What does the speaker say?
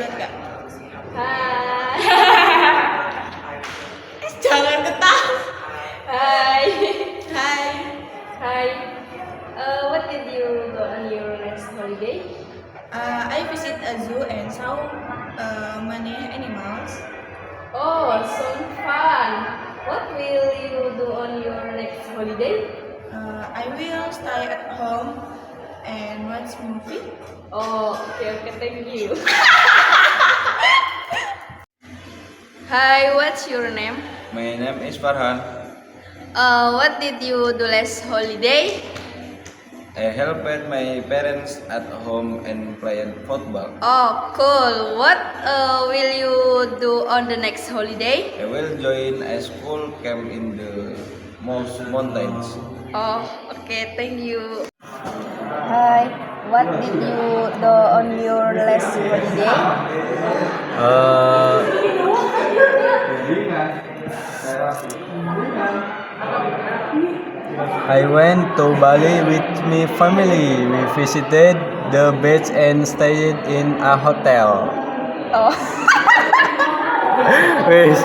lihat nggak? Hai. Jangan ketawa. Hai. Hai. Hi. What did you do on your next holiday? I visit a zoo and saw many animals. Oh, so fun. What will you do on your next holiday? I will stay at home and watch movie. Oh, okay, thank you. Hi, what's your name? My name is Farhan. What did you do last holiday? I helped my parents at home and played football. Oh, cool. What will you do on the next holiday? I will join a school camp in the mountains. Oh, okay, thank you. Hi, what did you do on your last holiday? I went to Bali with my family. We visited the beach and stayed in a hotel. Oh, Wes,